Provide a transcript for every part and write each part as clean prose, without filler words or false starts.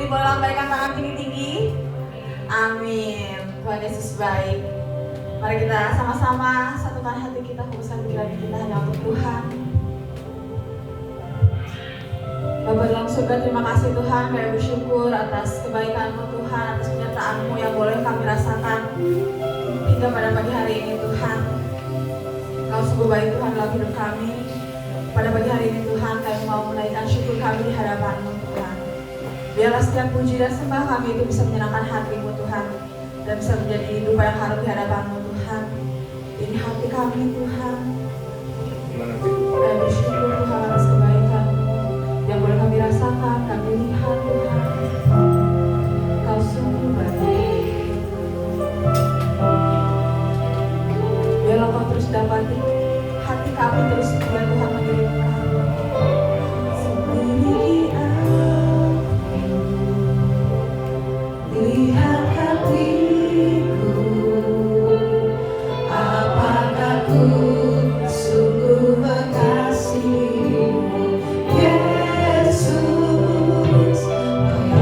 boleh lambaikan tangan tinggi-tinggi. Amin. Tuhan Yesus baik. Mari kita sama-sama satukan hati kita, fokuskan pikiran kita hanya untuk Tuhan. Bapa dalam surga, terima kasih Tuhan. Kami bersyukur atas kebaikan-Mu Tuhan, atas penyertaan-Mu yang boleh kami rasakan hingga pada pagi hari ini Tuhan. Kau sungguh baik Tuhan dalam hidup kami. Pada pagi hari ini Tuhan, kami mau menaikkan syukur kami di hadapan-Mu Tuhan. Biarlah setiap puji dan sembah kami itu bisa menyenangkan hati-Mu Tuhan, dan bisa menjadi dupa yang harum di hadapan-Mu Tuhan. Ini hati kami Tuhan. Kami bersyukur Tuhan atas kebaikan-Mu yang boleh kami rasakan, kami lihat Tuhan. Kau sungguh baik. Biarlah Kau terus dapati hati kami terus Tuhan mengirimkan. Sendiri lihat hatiku, apakah ku sungguh mengasihimu, Yesus. Kau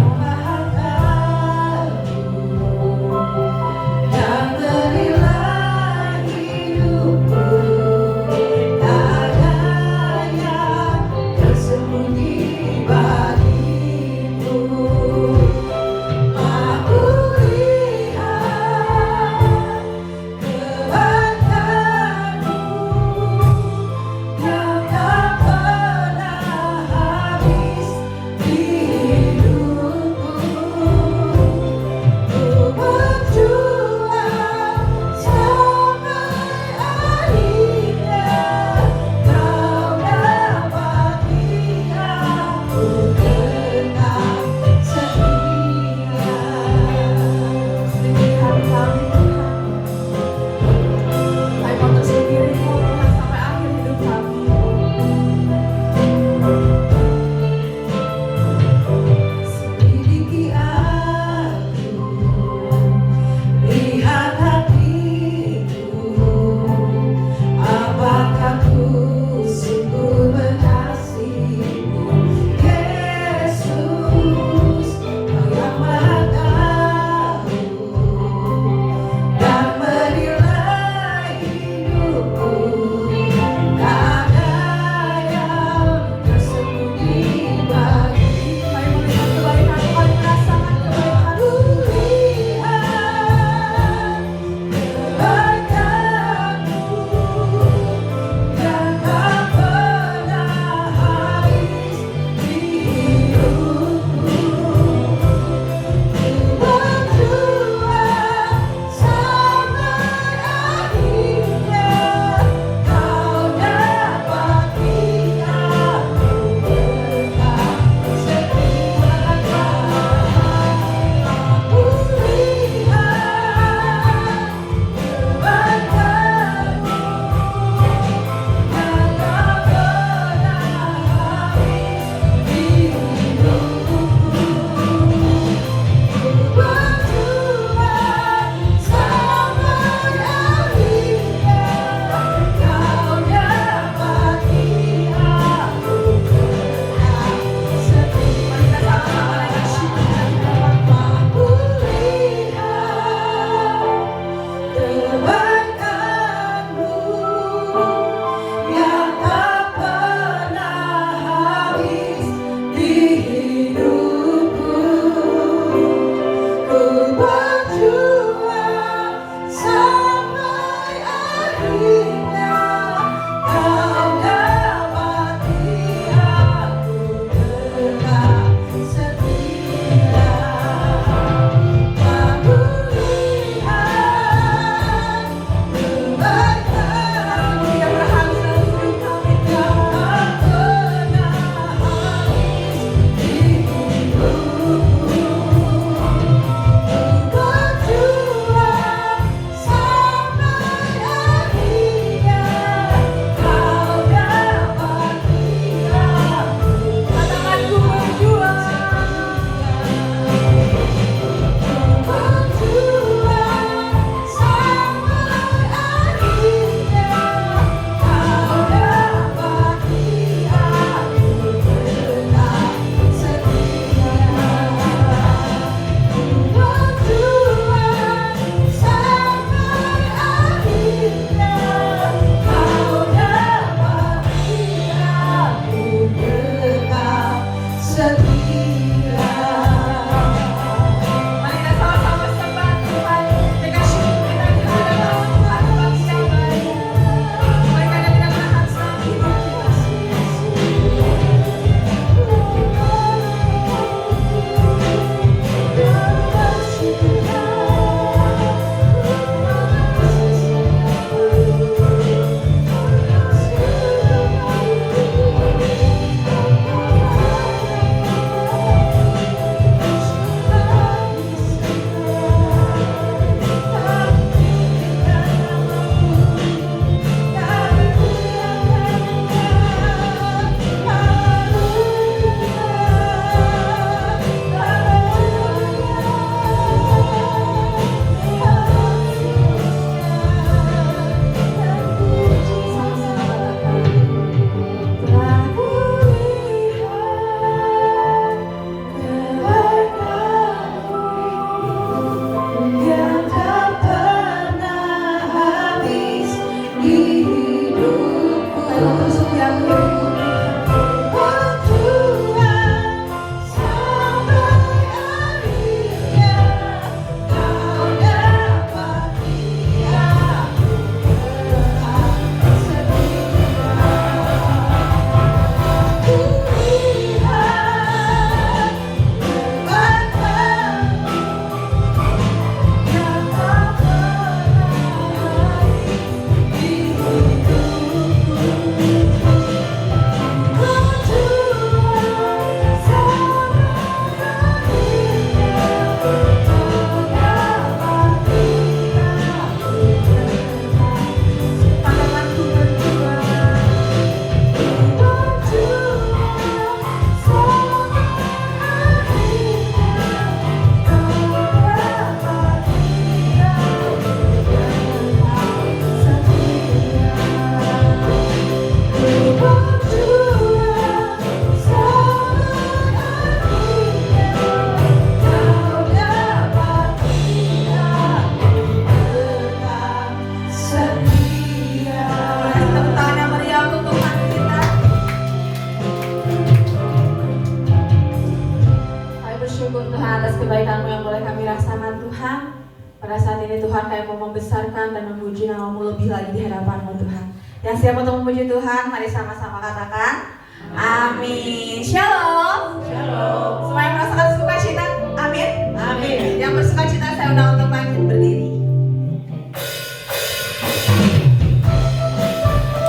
Tuhan, kami mau membesarkan dan memuji nama-Mu lebih lagi di hadapan-Mu Tuhan. Yang siap untuk memuji Tuhan, mari sama-sama katakan amin. Shalom. Shalom. Semua yang merasakan sukacita, amin. Amin. Yang bersukacita saya undang untuk bangkit berdiri.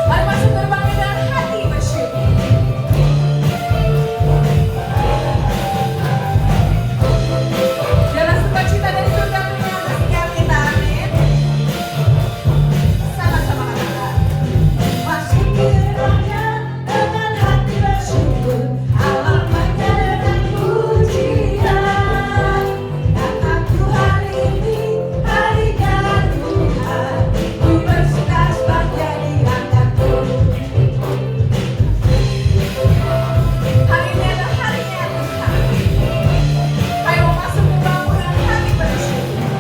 Mari masuk gerbang dengan hati bersyukur. Jalan sukacita dari surga dunia yang setiap kita, amin. Sama-sama katakan. Masuk gerbangnya dengan hati bersyukur, halamannya dengan pujian. Kataku hari ini harinya Tuhan, ku bersuka sebagai diangkatku. Hari ini adalah harinya Tuhan. Ayo masuk ke bangunan hati bersyukur.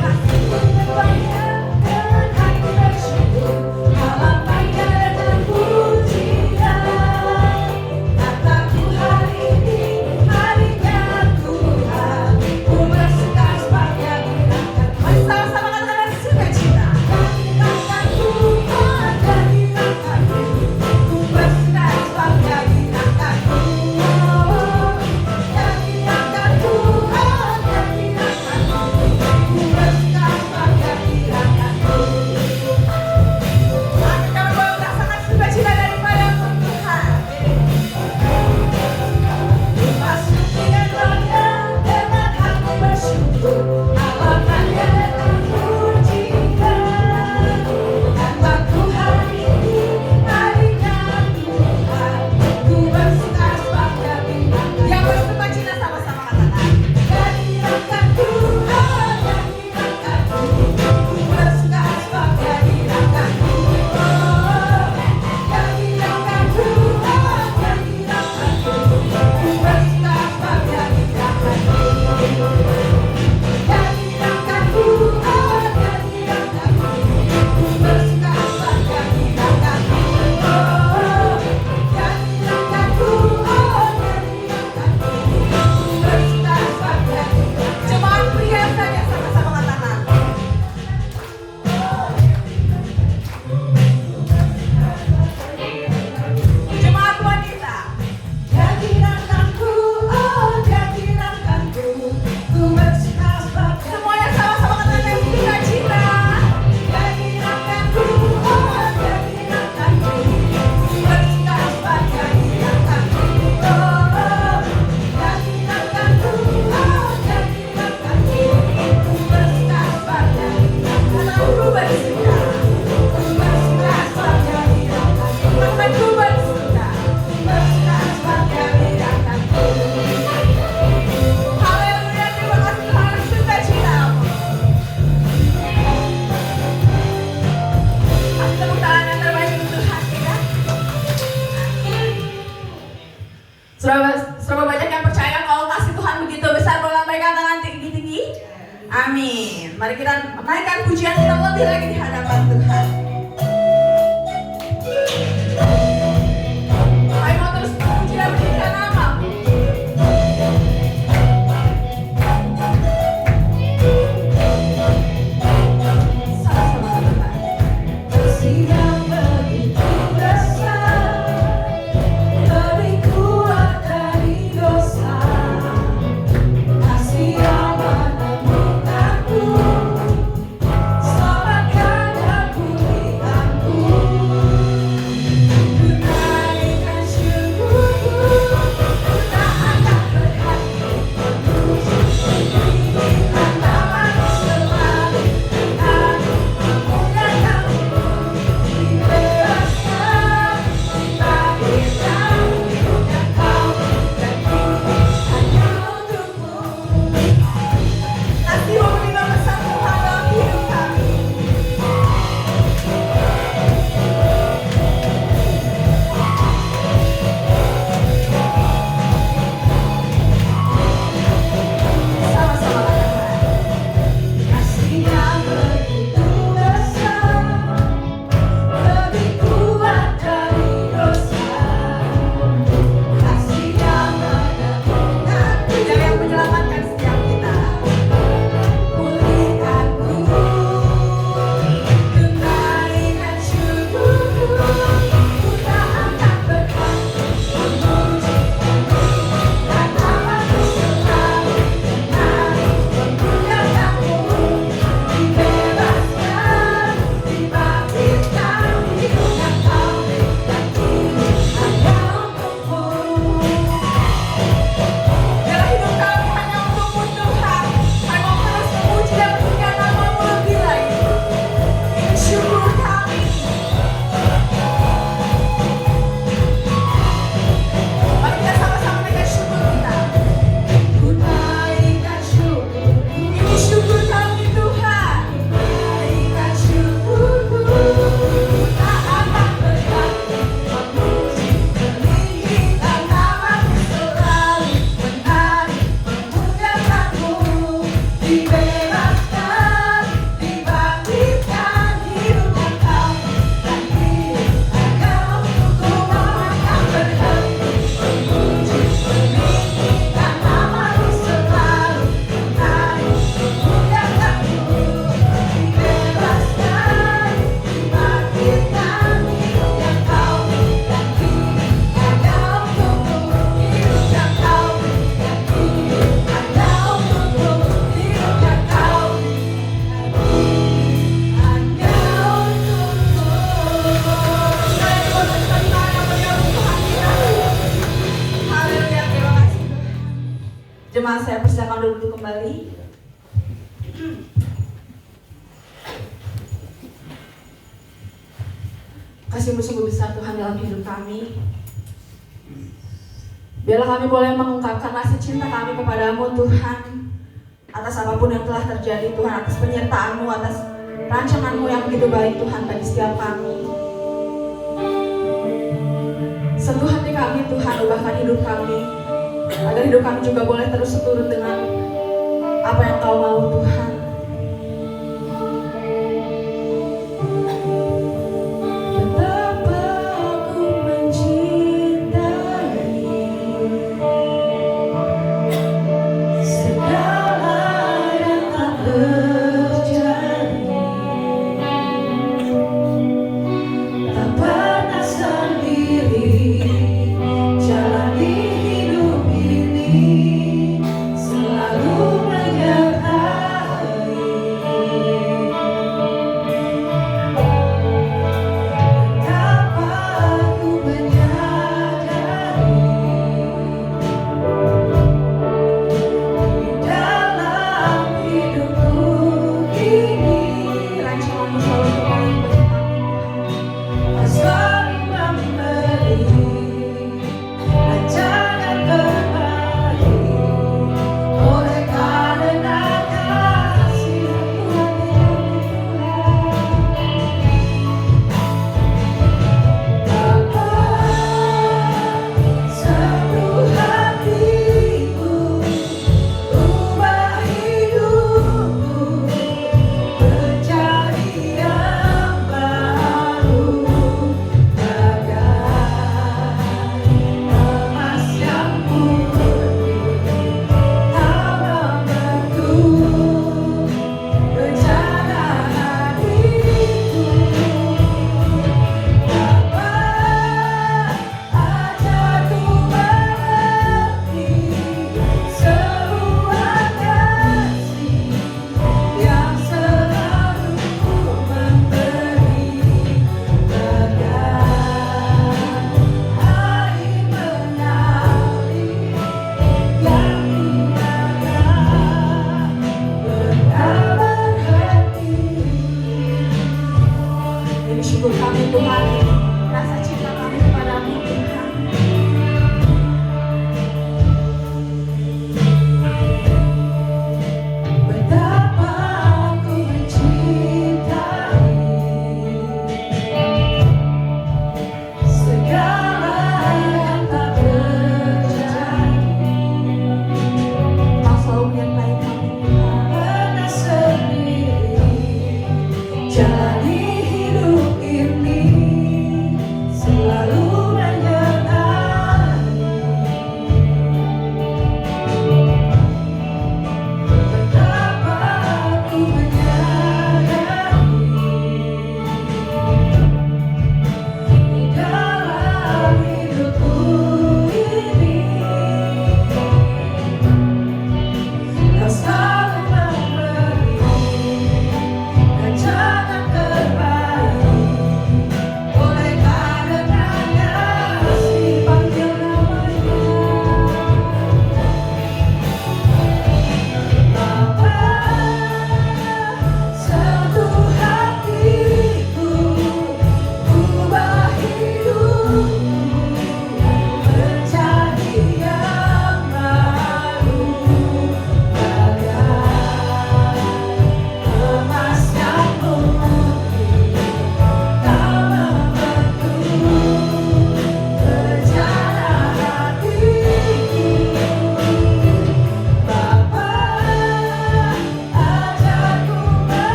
Masuk ke gerbangnya dengan hati bersyukur, halamannya dengan pujian. Kataku hari ini harinya Tuhan, ku bersuka sebagai diangkatku. Mari sama-sama katakan sukacita. Diangkatku, oh diangkatku, ku bersuka sebagai diangkatku. Diangkatku, oh diangkatku, ku bersuka sebagai diangkatku. Kami boleh merasakan sukacita daripada-Mu Tuhan. Masuk di gerbangnya dengan hati bersyukur, halamannya dengan pujian. Kataku hari ini harinya Tuhan, ku bersuka sebagai diangkatku. Yang bersukacita sama-sama katakan. Diangkatku, oh diangkatku, ku bersuka sebagai diangkatku. Diangkatku, oh diangkatku, ku bersuka sebagai diangkatku. Diangkatku, oh diangkatku, ku bersuka sebagai diangkatku. Diangkatku, oh diangkatku, ku bersuka sebagai. Jemaat pria saja sama-sama katakan. Jemaat wanita. Jadi rangkanku, oh jadi rangkanku, ku bersuka sebagai. Semuanya sama-sama katakan sukacita. Jadi rangkanku, oh jadi rangkanku, ku bersuka sebagai diangkatku. Jadi rangkanku, oh jadi rangkanku, ku bersuka sebagai diangkatku. Ku bersuka, ku bersuka sebagai diangkatku. Ku bersuka, bersuka sebagai diangkatku. Haleluya, terima kasih Tuhan, sukacita. Kasih tepuk tangan yang terbaik untuk Tuhan kita. Saudara banyak yang percaya kalau kasih Tuhan begitu besar, boleh lambaikan tangan tinggi-tinggi. Amin. Mari kita menaikkan pujian kita lebih lagi di hadapan Tuhan. Kami mau terus memuji dan meninggikan nama-Mu. Sama-sama katakan. Kasih yang begitu besar, lebih kuat dari dosa. Kasih yang menemukanku, selamatkan aku Jemaat saya persilakan duduk kembali. Kasih-Mu sungguh besar Tuhan dalam hidup kami. Biarlah kami boleh mengungkapkan rasa cinta kami kepadamu Tuhan, atas apapun yang telah terjadi Tuhan, atas penyertaan-Mu, atas rancangan-Mu yang begitu baik Tuhan bagi setiap kami. Sentuh hati kami Tuhan, ubahkan hidup kami, agar hidup kami juga boleh terus seturut dengan apa yang Kau mau Tuhan. Betapa aku mencintai segala yang tak terjadi, tak pernah sendiri jalani hidup ini, selalu menyertai.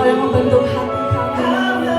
Engkau yang membentuk hati kami.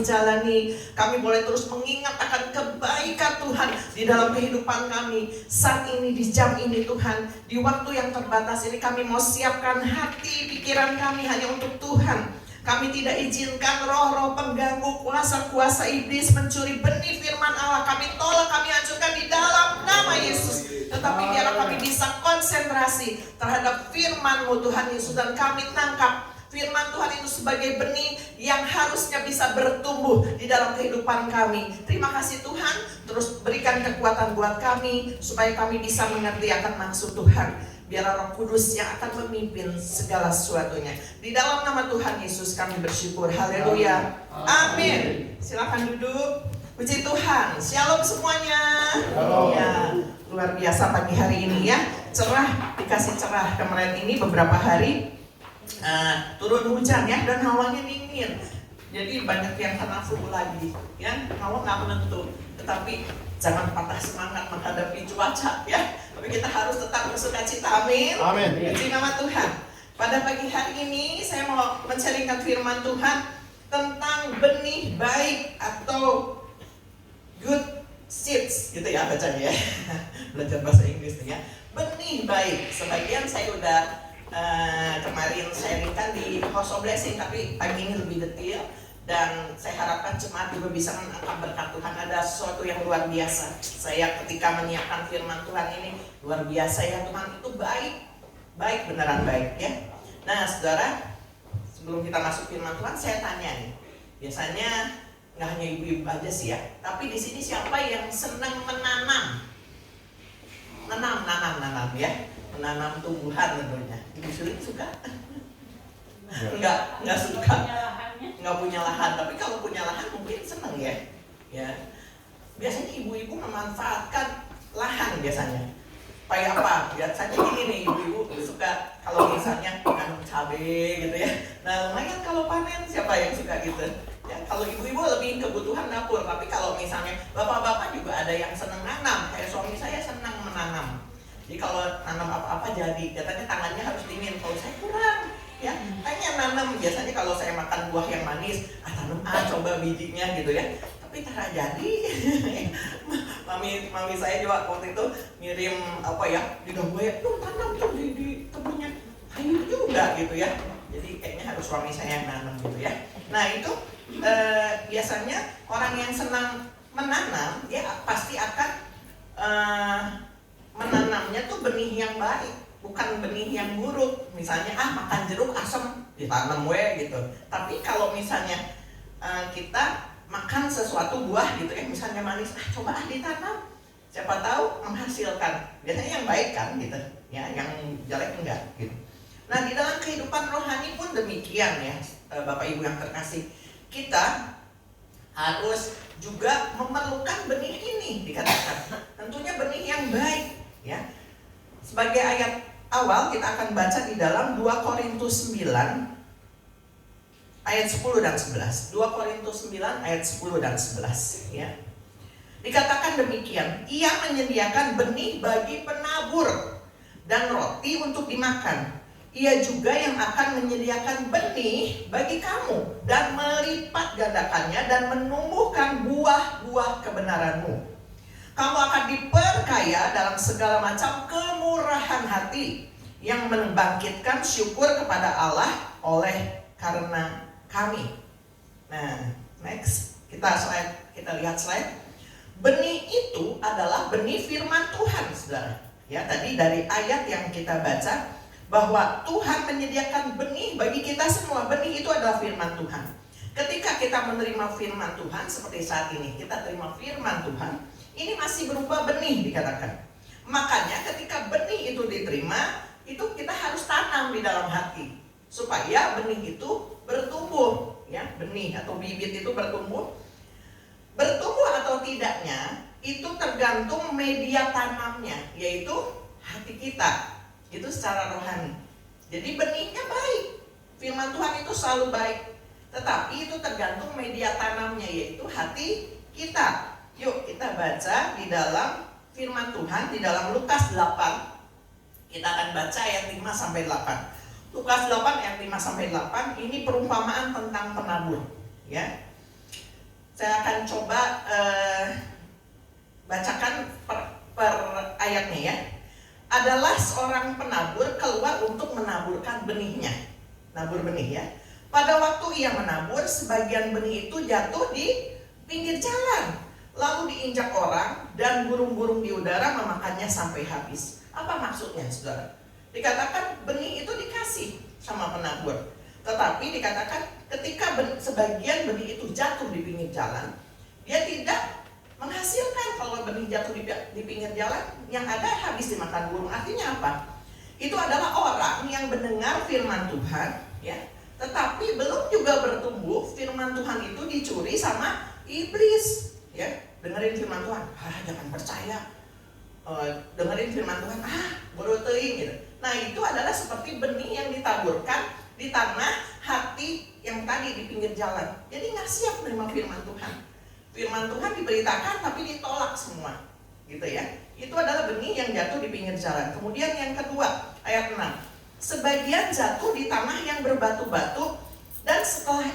jalani, kami boleh terus mengingat akan kebaikan Tuhan di dalam kehidupan kami. Saat ini, di jam ini Tuhan, di waktu yang terbatas ini kami mau siapkan hati, pikiran kami hanya untuk Tuhan. Kami tidak izinkan roh-roh pengganggu, kuasa-kuasa iblis mencuri benih firman Allah. Kami tolak, kami hancurkan di dalam nama Yesus. Tetapi biarlah kami bisa konsentrasi terhadap firman-Mu Tuhan Yesus. Dan kami tangkap firman Tuhan itu sebagai benih yang harusnya bisa bertumbuh di dalam kehidupan kami. Terima kasih Tuhan, terus berikan kekuatan buat kami supaya kami bisa mengerti akan maksud Tuhan. Biarlah Roh Kudus yang akan memimpin segala sesuatunya. Di dalam nama Tuhan Yesus kami bersyukur. Haleluya. Amin. Silakan duduk. Puji Tuhan. Shalom semuanya. Shalom. Ya, luar biasa pagi hari ini ya. Cerah, dikasih cerah. Kemarin ini beberapa hari turun hujan ya, dan hawanya dingin. Jadi banyak yang kena flu lagi ya. Hawa nggak menentu. Tetapi jangan patah semangat menghadapi cuaca ya. Tapi kita harus tetap bersukacita. Amin. Amin. Puji nama Tuhan. Pada pagi hari ini saya mau men-sharingkan firman Tuhan tentang benih baik atau good seeds gitu ya bacanya ya. Belajar bahasa Inggris ya. Benih baik. Sebagian saya udah kemarin sharingkan di House of Blessing, tapi pagi ini lebih detail. Dan saya harapkan jemaat juga bisa menangkap berkat Tuhan. Ada sesuatu yang luar biasa. Saya ketika menyiapkan firman Tuhan ini, luar biasa ya Tuhan, itu baik. Baik, beneran baik ya. Nah saudara, sebelum kita masuk firman Tuhan, saya tanya nih. Biasanya nggak hanya ibu-ibu aja sih ya, tapi di sini siapa yang senang menanam? Menanam ya. Menanam tumbuhan tentunya. Ibu Sulit suka? Enggak suka. Nggak punya lahan, tapi kalau punya lahan mungkin seneng ya. Ya. Biasanya ibu-ibu memanfaatkan lahan biasanya. Kayak apa? Biasanya gini nih, ibu-ibu suka kalau misalnya nanam cabai gitu ya. Nah, lumayan kalau panen, siapa yang suka gitu? Ya, kalau ibu-ibu lebih kebutuhan dapur, tapi kalau misalnya bapak-bapak juga ada yang seneng nanam. Kayak suami saya senang menanam. Jadi kalau nanam apa-apa jadi, katanya tangannya harus dingin. Kalau saya kurang. Ya, hanya nanam. Biasanya kalau saya makan buah yang manis, tanam coba bijinya gitu ya. Tapi tak jadi. mami saya juga waktu itu ngirim apa ya, di Dagoya, tuh tanam tuh di tebunya. Ayo juga gitu ya. Jadi kayaknya harus suami saya yang nanam gitu ya. Nah itu biasanya orang yang senang menanam, dia pasti akan menanamnya tuh benih yang baik, bukan benih yang buruk. Misalnya makan jeruk asam ditanam gitu. Tapi kalau misalnya kita makan sesuatu buah gitu ya, misalnya manis, coba ditanam, siapa tahu menghasilkan. Biasanya yang baik kan gitu, ya, yang jelek enggak gitu. Nah di dalam kehidupan rohani pun demikian ya, Bapak Ibu yang terkasih, kita harus juga memerlukan benih ini dikatakan. Tentunya benih yang baik ya. Sebagai ayat awal kita akan baca di dalam 2 Korintus 9 ayat 10 dan 11. 2 Korintus 9 ayat 10 dan 11 ya. Dikatakan demikian, ia menyediakan benih bagi penabur dan roti untuk dimakan. Ia juga yang akan menyediakan benih bagi kamu dan melipat gandakannya dan menumbuhkan buah-buah kebenaranmu. Kamu akan diperkaya dalam segala macam kemurahan hati yang membangkitkan syukur kepada Allah oleh karena kami. Nah, next kita lihat slide. Benih itu adalah benih firman Tuhan, saudara. Ya, tadi dari ayat yang kita baca bahwa Tuhan menyediakan benih bagi kita semua. Benih itu adalah firman Tuhan. Ketika kita menerima firman Tuhan seperti saat ini, kita terima firman Tuhan, ini masih berupa benih dikatakan. Makanya ketika benih itu diterima, itu kita harus tanam di dalam hati supaya benih itu bertumbuh, ya, benih atau bibit itu bertumbuh. Bertumbuh atau tidaknya itu tergantung media tanamnya, yaitu hati kita. Itu secara rohani. Jadi benihnya baik. Firman Tuhan itu selalu baik. Tetapi itu tergantung media tanamnya, yaitu hati kita. Yuk kita baca di dalam firman Tuhan di dalam Lukas 8. Kita akan baca ayat 5 sampai 8. Lukas 8 ayat 5 sampai 8 ini perumpamaan tentang penabur, ya. Saya akan coba bacakan per ayatnya ya. Adalah seorang penabur keluar untuk menaburkan benihnya. Nabur benih ya. Pada waktu ia menabur, sebagian benih itu jatuh di pinggir jalan, lalu diinjak orang dan burung-burung di udara memakannya sampai habis. Apa maksudnya, saudara? Dikatakan benih itu dikasih sama penabur, tetapi dikatakan ketika sebagian benih itu jatuh di pinggir jalan, dia tidak menghasilkan. Kalau benih jatuh di pinggir jalan, yang ada habis dimakan burung. Artinya apa? Itu adalah orang yang mendengar firman Tuhan, ya, tetapi belum juga bertumbuh. Firman Tuhan itu dicuri sama iblis, ya. Dengerin firman Tuhan, jangan percaya. Dengerin firman Tuhan, bodoh teuing gitu. Nah itu adalah seperti benih yang ditaburkan di tanah hati yang tadi di pinggir jalan. Jadi nggak siap menerima firman Tuhan. Firman Tuhan diberitakan tapi ditolak semua, gitu ya. Itu adalah benih yang jatuh di pinggir jalan. Kemudian yang kedua, ayat 6. Sebagian jatuh di tanah yang berbatu-batu dan setelah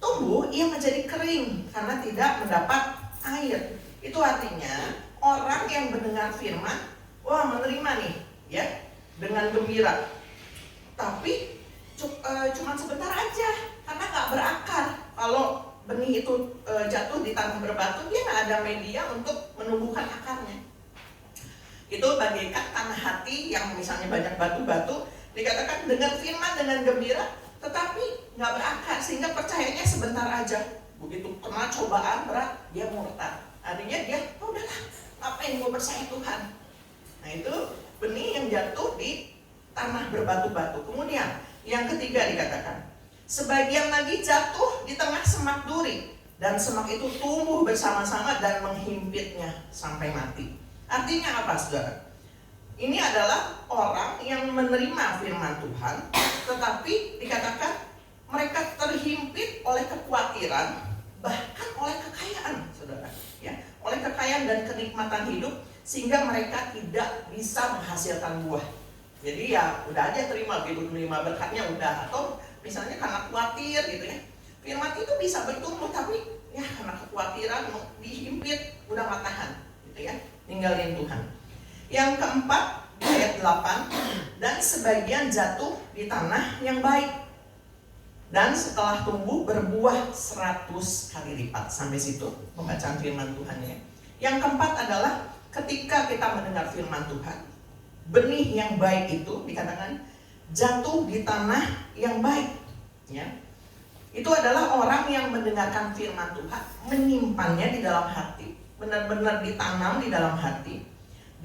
tumbuh ia menjadi kering karena tidak mendapat air. Itu artinya orang yang mendengar firman, menerima nih, ya, dengan gembira. Tapi cuma sebentar aja karena nggak berakar. Kalau benih itu jatuh di tanah berbatu, dia nggak ada media untuk menumbuhkan akarnya. Itu bagaikan tanah hati yang misalnya banyak batu-batu, dikatakan dengar firman dengan gembira, tetapi nggak berakar sehingga percayanya sebentar aja. Begitu kena cobaan berat, dia murtad. Artinya dia, udahlah, ngapain mau percaya Tuhan. Nah itu benih yang jatuh di tanah berbatu-batu. Kemudian yang ketiga dikatakan, sebagian lagi jatuh di tengah semak duri, dan semak itu tumbuh bersama-sama dan menghimpitnya sampai mati. Artinya apa, saudara? Ini adalah orang yang menerima firman Tuhan, tetapi dikatakan mereka terhimpit oleh kekhawatiran, bahkan oleh kekayaan, saudara. Ya, oleh kekayaan dan kenikmatan hidup, sehingga mereka tidak bisa menghasilkan buah. Jadi ya udah aja terima berkatnya udah, atau misalnya karena khawatir gitu ya. Firman itu bisa bertumbuh tapi ya karena kekhawatiran dihimpit, udah gak tahan gitu ya, ninggalin Tuhan. Yang keempat ayat 8, dan sebagian jatuh di tanah yang baik. Dan setelah tumbuh berbuah 100 kali lipat. Sampai situ pembacaan firman Tuhan ya. Yang keempat adalah ketika kita mendengar firman Tuhan, benih yang baik itu dikatakan jatuh di tanah yang baik ya. Itu adalah orang yang mendengarkan firman Tuhan, menyimpannya di dalam hati, benar-benar ditanam di dalam hati,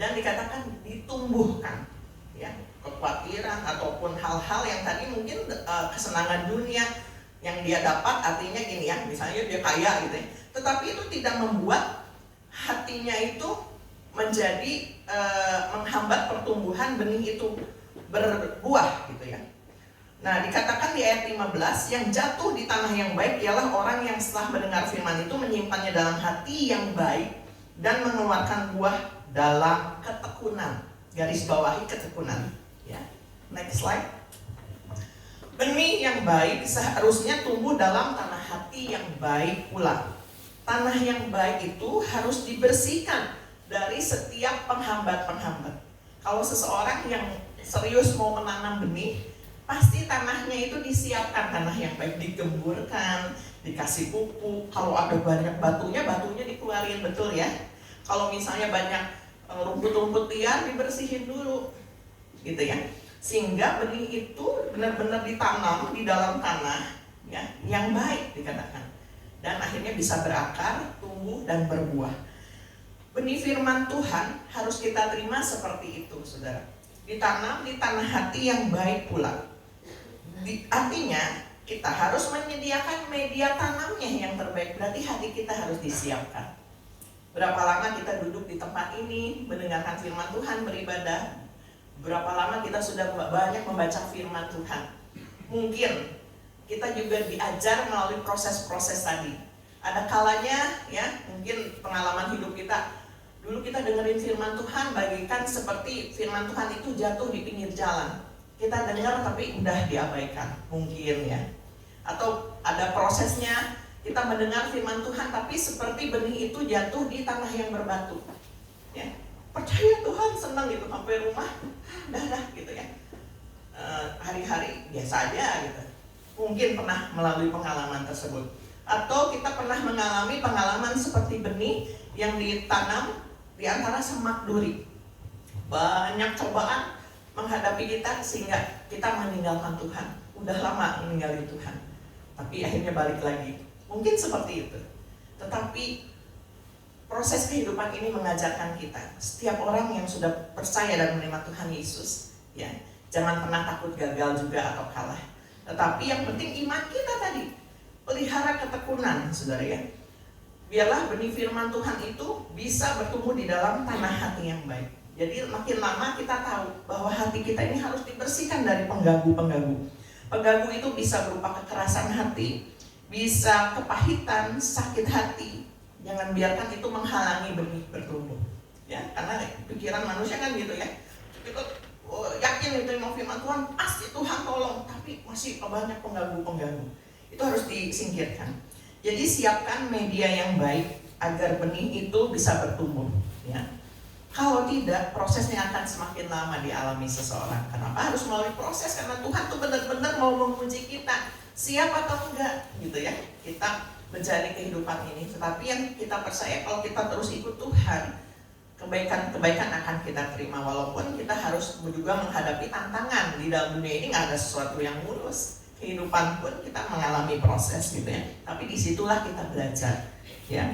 dan dikatakan ditumbuhkan ya. Kekhawatiran ataupun hal-hal yang tadi mungkin kesenangan dunia yang dia dapat, artinya gini ya, misalnya dia kaya gitu ya, tetapi itu tidak membuat hatinya itu menjadi menghambat pertumbuhan benih itu berbuah gitu ya. Nah, dikatakan di ayat 15, yang jatuh di tanah yang baik ialah orang yang setelah mendengar firman itu menyimpannya dalam hati yang baik dan mengeluarkan buah dalam ketekunan. Garis bawahi ketekunan ya. Next slide. Benih yang baik seharusnya tumbuh dalam tanah hati yang baik pula. Tanah yang baik itu harus dibersihkan dari setiap penghambat-penghambat. Kalau seseorang yang serius mau menanam benih, pasti tanahnya itu disiapkan, tanah yang baik digemburkan, dikasih pupuk. Kalau ada banyak batunya dikeluarin, betul ya. Kalau misalnya banyak rumput-rumput liar, dibersihin dulu, gitu ya. Sehingga benih itu benar-benar ditanam di dalam tanah ya, yang baik dikatakan. Dan akhirnya bisa berakar, tumbuh, dan berbuah. Benih firman Tuhan harus kita terima seperti itu, saudara. Ditanam di tanah hati yang baik pula. Artinya kita harus menyediakan media tanamnya yang terbaik. Berarti hati kita harus disiapkan. Berapa lama kita duduk di tempat ini mendengarkan firman Tuhan, beribadah? Berapa lama kita sudah banyak membaca firman Tuhan? Mungkin kita juga diajar melalui proses-proses tadi. Ada kalanya ya, mungkin pengalaman hidup kita, dulu kita dengerin firman Tuhan bagikan seperti firman Tuhan itu jatuh di pinggir jalan. Kita dengar tapi udah diabaikan, mungkin ya. Atau ada prosesnya, kita mendengar firman Tuhan tapi seperti benih itu jatuh di tanah yang berbatu. Ya, percaya Tuhan, senang gitu, sampai rumah dah gitu ya. Hari-hari biasa aja gitu. Mungkin pernah melalui pengalaman tersebut. Atau kita pernah mengalami pengalaman seperti benih yang ditanam di antara semak duri. Banyak cobaan menghadapi kita sehingga kita meninggalkan Tuhan. Udah lama meninggalkan Tuhan, tapi akhirnya balik lagi. Mungkin seperti itu. Tetapi proses kehidupan ini mengajarkan kita, setiap orang yang sudah percaya dan menerima Tuhan Yesus, ya, jangan pernah takut gagal juga atau kalah. Tetapi yang penting iman kita tadi, pelihara ketekunan, saudara ya. Biarlah benih firman Tuhan itu bisa bertumbuh di dalam tanah hati yang baik. Jadi makin lama kita tahu bahwa hati kita ini harus dibersihkan dari pengganggu-pengganggu. Pengganggu itu bisa berupa kekerasan hati, bisa kepahitan, sakit hati. Jangan biarkan itu menghalangi benih bertumbuh. Ya, karena pikiran manusia kan gitu ya. Kita yakin itu mau firman Tuhan, pasti Tuhan tolong, tapi masih banyak pengganggu-pengganggu. Itu harus disingkirkan. Jadi siapkan media yang baik agar benih itu bisa bertumbuh. Ya. Kalau tidak, prosesnya akan semakin lama dialami seseorang. Kenapa harus melalui proses? Karena Tuhan tuh benar-benar mau menguji kita, siap atau enggak, gitu ya. Kita menjalani kehidupan ini. Tetapi yang kita percaya, kalau kita terus ikut Tuhan, kebaikan-kebaikan akan kita terima. Walaupun kita harus juga menghadapi tantangan. Di dalam dunia ini nggak ada sesuatu yang mulus. Kehidupan pun kita mengalami proses, gitu ya. Tapi disitulah kita belajar, ya.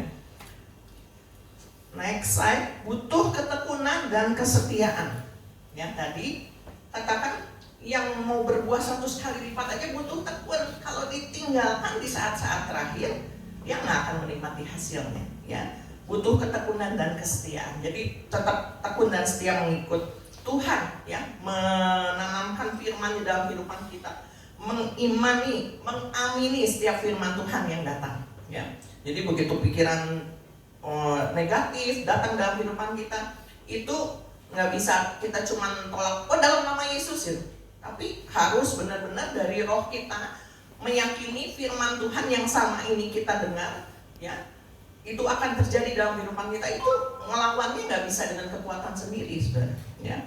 Next slide, butuh ketekunan dan kesetiaan. Ya, tadi katakan yang mau berbuah 100 kali lipat aja butuh tekun. Kalau ditinggalkan di saat-saat terakhir, dia nggak akan menikmati hasilnya. Ya, butuh ketekunan dan kesetiaan. Jadi tetap tekun dan setia mengikut Tuhan. Ya, menanamkan firman di dalam kehidupan kita, mengimani, mengamini setiap firman Tuhan yang datang. Ya, jadi begitu pikiran negatif datang dalam kehidupan kita, itu nggak bisa kita cuman tolak, dalam nama Yesus ya. Tapi harus benar-benar dari roh kita meyakini firman Tuhan yang sama ini kita dengar, ya, itu akan terjadi dalam kehidupan kita. Itu ngelawannya nggak bisa dengan kekuatan sendiri, saudara. Ya.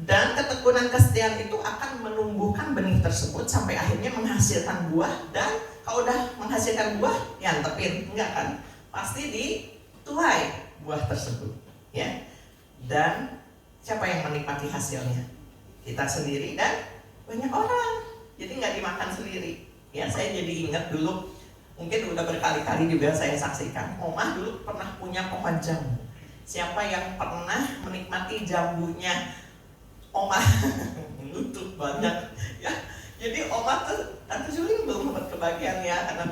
Dan ketekunan kesetiaan itu akan menumbuhkan benih tersebut sampai akhirnya menghasilkan buah. Dan kalau udah menghasilkan buah, ya antepin, enggak kan? Pasti dituai buah tersebut, ya. Dan siapa yang menikmati hasilnya? Kita sendiri dan banyak orang. Jadi nggak dimakan sendiri. Ya, saya jadi ingat dulu, mungkin udah berkali-kali juga saya saksikan. Omah dulu pernah punya pohon jambu. Siapa yang pernah menikmati jambunya Omah? Nutup banyak. Ya, jadi Omah tuh Tante Juling belum dapat kebagian ya, karena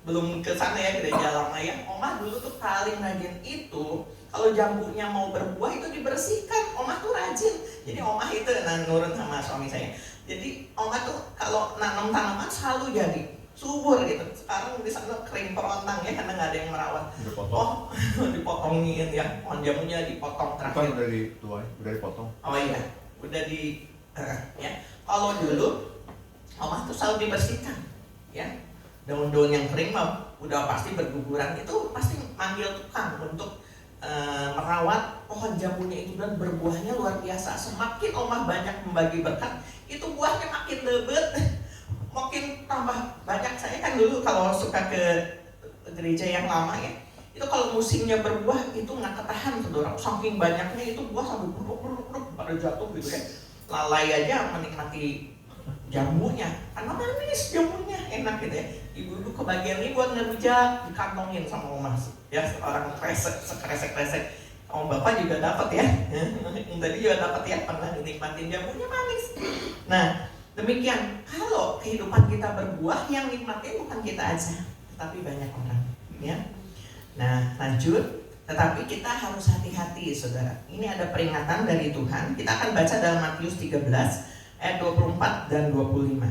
belum ke sana ya, gereja lama ya. Omah dulu tuh paling rajin itu. Kalau jambunya mau berbuah itu dibersihkan, Omah tuh rajin. Jadi Omah itu nurun sama suami saya. Jadi Omah tuh kalau nanam tanaman selalu jadi subur gitu. Sekarang di sana kering perontang ya, karena nggak ada yang merawat. Dipotong. Dipotongin ya, pohon jambunya dipotong terakhir. Bukan udah dituai, udah dipotong. Oh iya, udah ya. Kalau dulu Omah tuh selalu dibersihkan, ya. Daun-daun yang kering mah udah pasti berguguran, itu pasti manggil tukang untuk merawat pohon jambunya itu, dan berbuahnya luar biasa. Semakin Omah banyak membagi berkat, itu buahnya makin lebat, makin tambah banyak. Saya kan dulu kalau suka ke gereja yang lama ya, itu kalau musimnya berbuah itu nggak ketahan kedorong, saking banyaknya itu buah sampai buruk pada jatuh gitu ya. Lalai aja menikmati jambunya, karena manis jambunya, enak gitu ya. Ibu-ibu kebagian ini buat ngerujak, dikantongin sama Omah ya, orang sekresek-kresek. Om Bapak juga dapat ya, yang tadi juga dapat ya, pernah dinikmatin jambunya manis. Nah, demikian, kalau kehidupan kita berbuah, yang nikmatin bukan kita aja, tapi banyak orang ya. Nah, lanjut. Tetapi kita harus hati-hati saudara. Ini ada peringatan dari Tuhan. Kita akan baca dalam Matius 13 ayat 24 dan 25.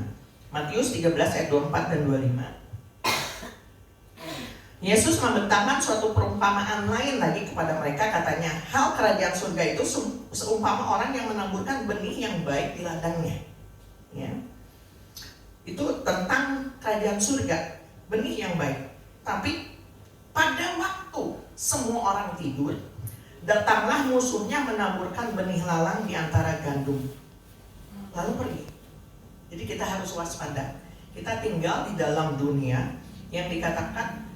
Matius 13 ayat 24 dan 25. Yesus membentangkan suatu perumpamaan lain lagi kepada mereka, katanya, hal kerajaan surga itu seumpama orang yang menaburkan benih yang baik di ladangnya. Ya. Itu tentang kerajaan surga, benih yang baik. Tapi pada waktu semua orang tidur, datanglah musuhnya menaburkan benih lalang di antara gandum, lalu pergi. Jadi kita harus waspada. Kita tinggal di dalam dunia yang dikatakan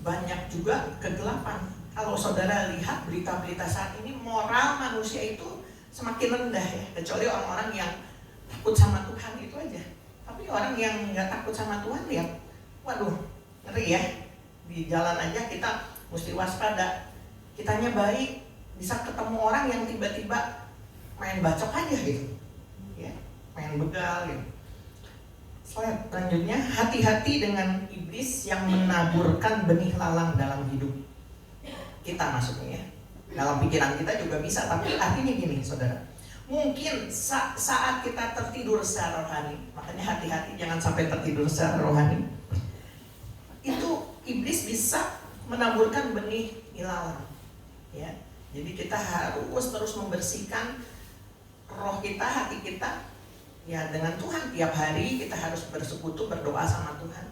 banyak juga kegelapan. Kalau saudara lihat berita-berita saat ini, moral manusia itu semakin rendah ya. Kecuali orang-orang yang takut sama Tuhan, itu aja. Tapi orang yang nggak takut sama Tuhan, lihat, waduh, ngeri ya. Di jalan aja kita mesti waspada. Kitanya baik, bisa ketemu orang yang tiba-tiba main bacok aja gitu, ya, main begal gitu. Selanjutnya, hati-hati dengan iblis yang menaburkan benih lalang dalam hidup kita, maksudnya ya. Dalam pikiran kita juga bisa, tapi artinya gini saudara, mungkin saat kita tertidur secara rohani, makanya hati-hati jangan sampai tertidur secara rohani, itu iblis bisa menaburkan benih ilalang ya. Jadi kita harus terus membersihkan roh kita, hati kita ya dengan Tuhan. Tiap hari kita harus bersekutu, berdoa sama Tuhan.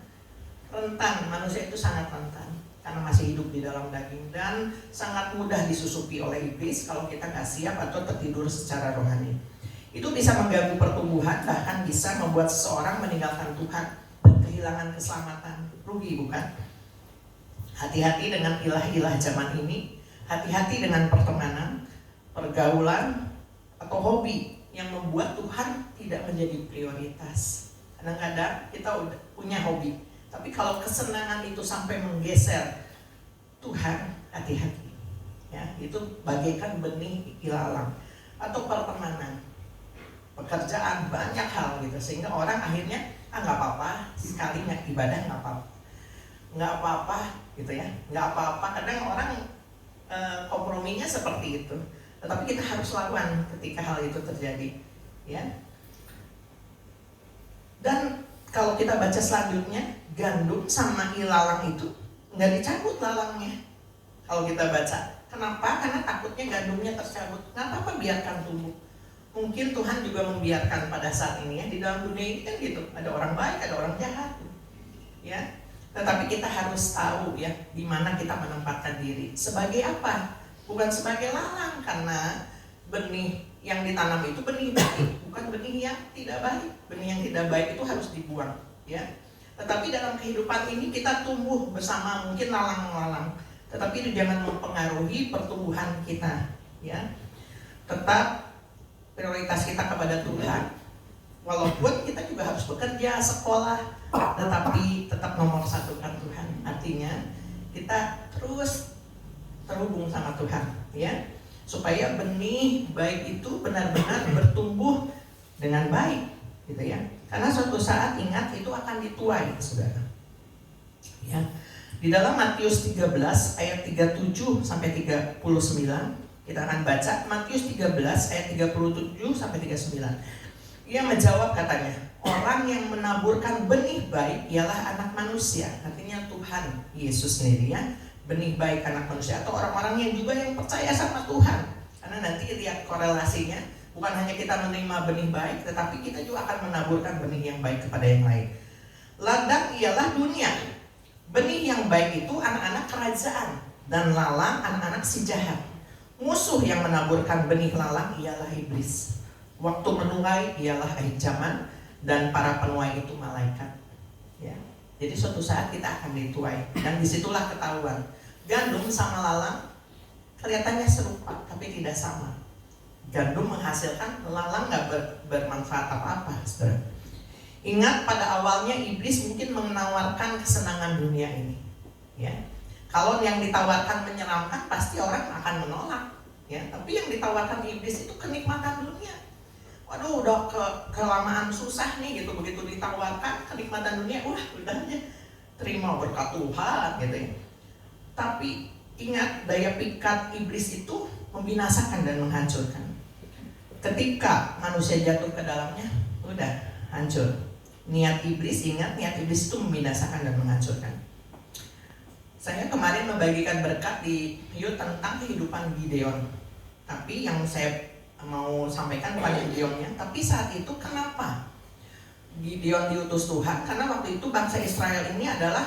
Rentan, manusia itu sangat rentan karena masih hidup di dalam daging, dan sangat mudah disusupi oleh iblis kalau kita nggak siap atau tertidur secara rohani. Itu bisa mengganggu pertumbuhan, bahkan bisa membuat seseorang meninggalkan Tuhan dan kehilangan keselamatan. Rugi bukan? Hati-hati dengan ilah-ilah zaman ini. Hati-hati dengan pertemanan, pergaulan, atau hobi yang membuat Tuhan tidak menjadi prioritas. Kadang-kadang kita udah punya hobi, tapi kalau kesenangan itu sampai menggeser Tuhan, hati-hati. Ya, itu bagaikan benih ilalang. Atau pertemanan, pekerjaan, banyak hal gitu, sehingga orang akhirnya nggak apa-apa, sekali nggak ibadah nggak apa-apa gitu ya, nggak apa-apa. Kadang orang komprominya seperti itu. Tetapi kita harus lawan ketika hal itu terjadi, ya. Dan kalau kita baca selanjutnya, gandum sama ilalang itu nggak dicabut lalangnya. Kalau kita baca, kenapa? Karena takutnya gandumnya tercabut. Nggak apa-apa, biarkan tumbuh. Mungkin Tuhan juga membiarkan pada saat ini ya, di dalam dunia ini kan gitu. Ada orang baik, ada orang jahat, ya. Tetapi kita harus tahu ya, di mana kita menempatkan diri. Sebagai apa? Bukan sebagai lalang, karena benih yang ditanam itu benih baik, bukan benih yang tidak baik. Benih yang tidak baik itu harus dibuang, ya. Tetapi dalam kehidupan ini kita tumbuh bersama mungkin lalang-lalang, tetapi itu jangan mempengaruhi pertumbuhan kita, ya. Tetap prioritas kita kepada Tuhan. Walaupun kita juga harus bekerja, sekolah, tetapi tetap nomor satukan Tuhan. Artinya kita terus terhubung sama Tuhan, ya. Supaya benih baik itu benar-benar bertumbuh dengan baik, gitu ya. Karena suatu saat ingat itu akan dituai, saudara. Ya. Di dalam Matius 13 ayat 37 sampai 39, kita akan baca Matius 13 ayat 37 sampai 39. Ia menjawab katanya, orang yang menaburkan benih baik ialah anak manusia. Artinya Tuhan Yesus sendiri, ya. Benih baik anak manusia atau orang-orang yang juga yang percaya sama Tuhan. Karena nanti lihat korelasinya, bukan hanya kita menerima benih baik, tetapi kita juga akan menaburkan benih yang baik kepada yang lain. Ladang ialah dunia. Benih yang baik itu anak-anak kerajaan, dan lalang anak-anak si jahat. Musuh yang menaburkan benih lalang ialah iblis. Waktu menuai ialah akhir zaman, dan para penuai itu malaikat. Ya. Jadi suatu saat kita akan dituai, dan disitulah ketahuan. Gandum sama lalang kelihatannya serupa, tapi tidak sama. Gandum menghasilkan, lalang nggak bermanfaat apa-apa, saudara. Ingat pada awalnya iblis mungkin menawarkan kesenangan dunia ini, ya. Kalau yang ditawarkan menyeramkan, pasti orang akan menolak, ya. Tapi yang ditawarkan iblis itu kenikmatan dunia. Waduh, udah kelamaan susah nih gitu, begitu ditawarkan kenikmatan dunia, wah udah aja terima berkat Tuhan, gitu ya. Tapi ingat, daya pikat iblis itu membinasakan dan menghancurkan. Ketika manusia jatuh ke dalamnya, udah hancur. Niat iblis, ingat, niat iblis itu membinasakan dan menghancurkan. Saya kemarin membagikan berkat di Yud tentang kehidupan Gideon. Tapi yang saya mau sampaikan bukan Gideonnya, tapi saat itu kenapa Gideon diutus Tuhan? Karena waktu itu bangsa Israel ini adalah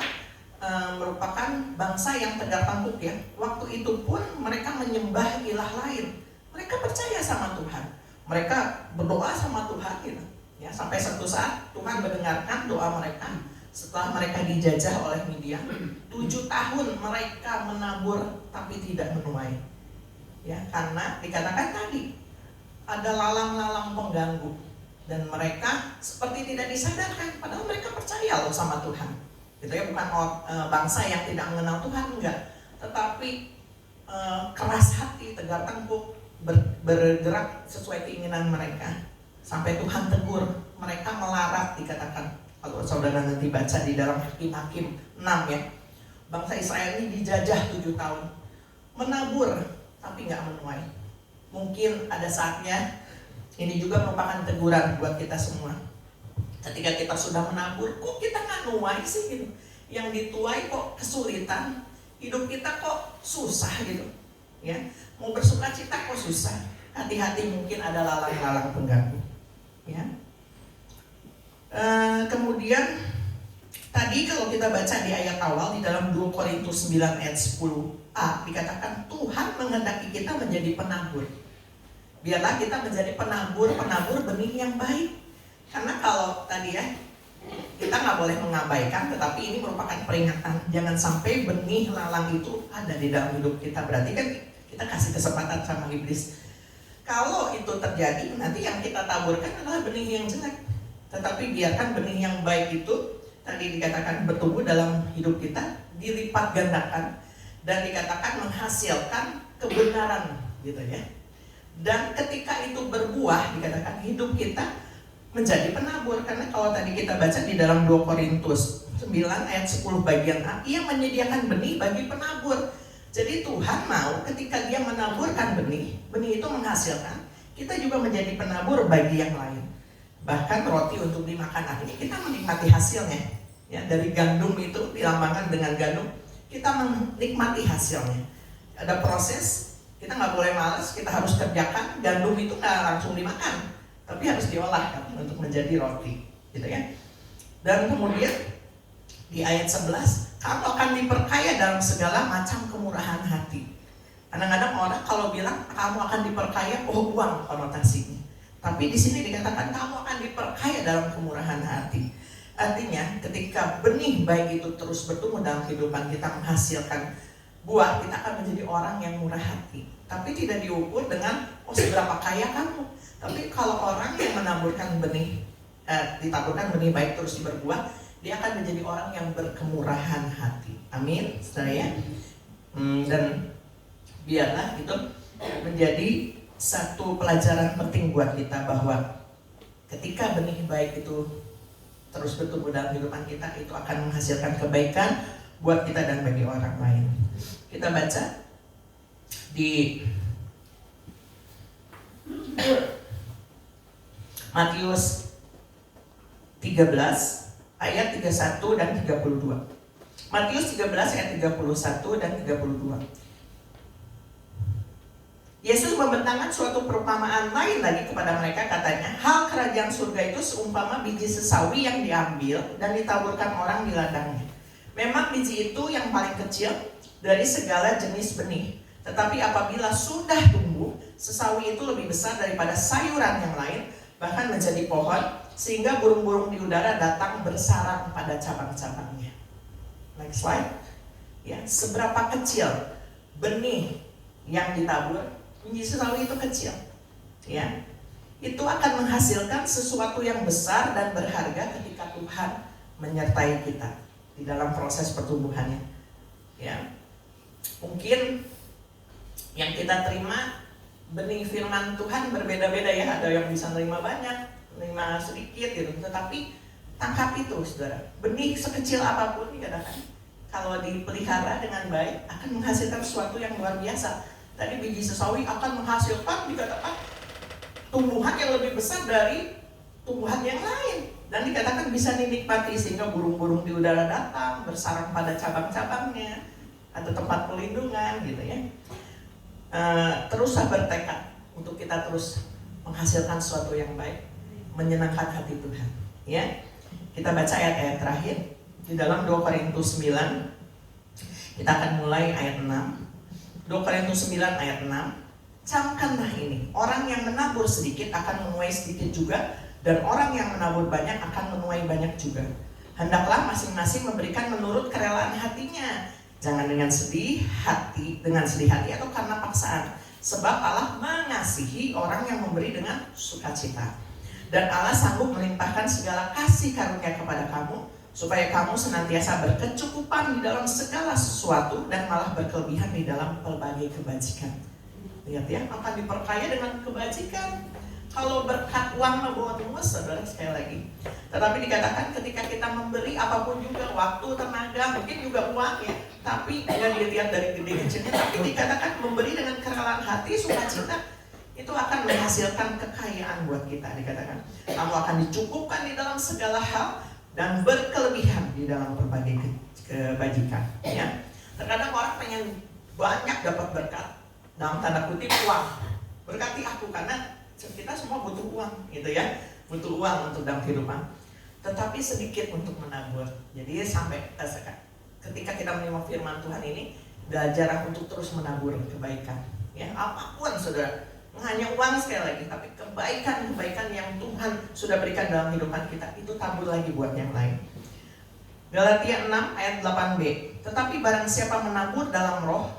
merupakan bangsa yang tegar tangguh, ya. Waktu itu pun mereka menyembah ilah lain. Mereka percaya sama Tuhan. Mereka berdoa sama Tuhan, gitu. Ya, sampai suatu saat Tuhan mendengarkan doa mereka. Setelah mereka dijajah oleh Midian, 7 tahun mereka menabur tapi tidak menuai. Ya, karena dikatakan tadi ada lalang-lalang pengganggu, dan mereka seperti tidak disadarkan, padahal mereka percaya loh sama Tuhan. Gitu ya, bukan bangsa yang tidak mengenal Tuhan, enggak, tetapi keras hati, tegar tengkuk, bergerak sesuai keinginan mereka. Sampai Tuhan tegur, mereka melarat, dikatakan. Kalau saudara nanti baca di dalam Hakim-Hakim 6, ya. Bangsa Israel ini dijajah 7 tahun, menabur tapi nggak menuai. Mungkin ada saatnya ini juga merupakan teguran buat kita semua. Ketika kita sudah menabur, kok kita nggak nuai sih, gitu. Yang dituai kok kesulitan, hidup kita kok susah, gitu. Ya, mau bersuka cita kok susah. Hati-hati, mungkin ada lalang-lalang pengganggu. Ya. Kemudian tadi kalau kita baca di ayat awal di dalam 2 Korintus 9 ayat 10a dikatakan Tuhan menghendaki kita menjadi penabur. Biarlah kita menjadi penabur benih yang baik. Karena kalau tadi, ya, kita nggak boleh mengabaikan, tetapi ini merupakan peringatan. Jangan sampai benih lalang itu ada di dalam hidup kita. Berarti kan kita kasih kesempatan sama iblis. Kalau itu terjadi, nanti yang kita taburkan adalah benih yang jelek. Tetapi biarkan benih yang baik itu tadi dikatakan bertumbuh dalam hidup kita, dilipat gandakan, dan dikatakan menghasilkan kebenaran, gitu ya. Dan ketika itu berbuah, dikatakan hidup kita menjadi penabur. Karena kalau tadi kita baca di dalam 2 Korintus 9 ayat 10 bagian A, ia menyediakan benih bagi penabur. Jadi Tuhan mau ketika dia menaburkan benih itu menghasilkan, kita juga menjadi penabur bagi yang lain. Bahkan roti untuk dimakan, artinya kita menikmati hasilnya. Ya, dari gandum itu dilambangkan dengan gandum, kita menikmati hasilnya. Ada proses, kita nggak boleh malas, kita harus kerjakan. Gandum itu nggak langsung dimakan, tapi harus diolah kan, untuk menjadi roti, gitu ya. Dan kemudian di ayat 11, kamu akan diperkaya dalam segala macam kemurahan hati. Kadang-kadang orang kalau bilang kamu akan diperkaya, oh uang konotasinya. Tapi di sini dikatakan kamu akan diperkaya dalam kemurahan hati. Artinya ketika benih baik itu terus bertumbuh dalam kehidupan kita, menghasilkan buah, kita akan menjadi orang yang murah hati. Tapi tidak diukur dengan seberapa kaya kamu. Tapi kalau orang yang menaburkan benih, ditaburkan benih baik terus berbuah, dia akan menjadi orang yang berkemurahan hati. Amin, saudara ya. Dan biarlah itu menjadi satu pelajaran penting buat kita, bahwa ketika benih baik itu terus bertumbuh dalam kehidupan kita, itu akan menghasilkan kebaikan buat kita dan bagi orang lain. Kita baca di Matius 13 ayat 31 dan 32. Matius 13 ayat 31 dan 32. Yesus membentangkan suatu perumpamaan lain lagi kepada mereka, katanya, hal kerajaan surga itu seumpama biji sesawi yang diambil dan ditaburkan orang di ladangnya. Memang biji itu yang paling kecil dari segala jenis benih, tetapi apabila sudah tumbuh, sesawi itu lebih besar daripada sayuran yang lain, bahkan menjadi pohon, sehingga burung-burung di udara datang bersarang pada cabang-cabangnya. Next slide. Ya, seberapa kecil benih yang ditabur, biji sesawi itu kecil, ya, itu akan menghasilkan sesuatu yang besar dan berharga ketika Tuhan menyertai kita di dalam proses pertumbuhannya. Ya, mungkin yang kita terima benih firman Tuhan berbeda-beda ya. Ada yang bisa menerima banyak, menerima sedikit gitu. Tetapi tangkap itu, saudara. Benih sekecil apapun dikatakan, kalau dipelihara dengan baik akan menghasilkan sesuatu yang luar biasa. Tadi biji sesawi akan menghasilkan, dikatakan, tumbuhan yang lebih besar dari tumbuhan yang lain. Dan dikatakan bisa dinikmati sehingga burung-burung di udara datang bersarang pada cabang-cabangnya, atau tempat pelindungan gitu ya. Teruslah bertekad untuk kita terus menghasilkan sesuatu yang baik, menyenangkan hati Tuhan. Ya, kita baca ayat-ayat terakhir di dalam 2 Korintus 9. Kita akan mulai ayat 6. 2 Korintus 9 ayat 6. Camkanlah ini, orang yang menabur sedikit akan menuai sedikit juga, dan orang yang menabur banyak akan menuai banyak juga. Hendaklah masing-masing memberikan menurut kerelaan hatinya, jangan dengan sedih hati atau karena paksaan, sebab Allah mengasihi orang yang memberi dengan sukacita. Dan Allah sanggup melimpahkan segala kasih karunia kepada kamu, supaya kamu senantiasa berkecukupan di dalam segala sesuatu dan malah berkelebihan di dalam pelbagai kebajikan. Lihat ya, akan diperkaya dengan kebajikan. Kalau berkat uang membawa tumus, saudara, sekali lagi. Tetapi dikatakan ketika kita memberi apapun juga, waktu, tenaga, mungkin juga uang ya, tapi tidak dilihat dari gede kecilnya, tapi dikatakan memberi dengan kerelaan hati, sukacita, itu akan menghasilkan kekayaan buat kita. Dikatakan kamu akan dicukupkan di dalam segala hal dan berkelebihan di dalam berbagai kebajikan. Ya. Terkadang orang pengen banyak dapat berkat, dalam tanda kutip uang. Berkati aku, karena kita semua butuh uang, gitu ya. Butuh uang untuk dalam kehidupan. Tetapi sedikit untuk menabur. Jadi sampai ketika kita menerima firman Tuhan ini, belajar untuk terus menabur kebaikan. Ya, apapun, saudara. Hanya uang sekali lagi, tapi kebaikan-kebaikan yang Tuhan sudah berikan dalam kehidupan kita, itu tabur lagi buat yang lain. Galatia 6 ayat 8b. Tetapi barang siapa menabur dalam roh,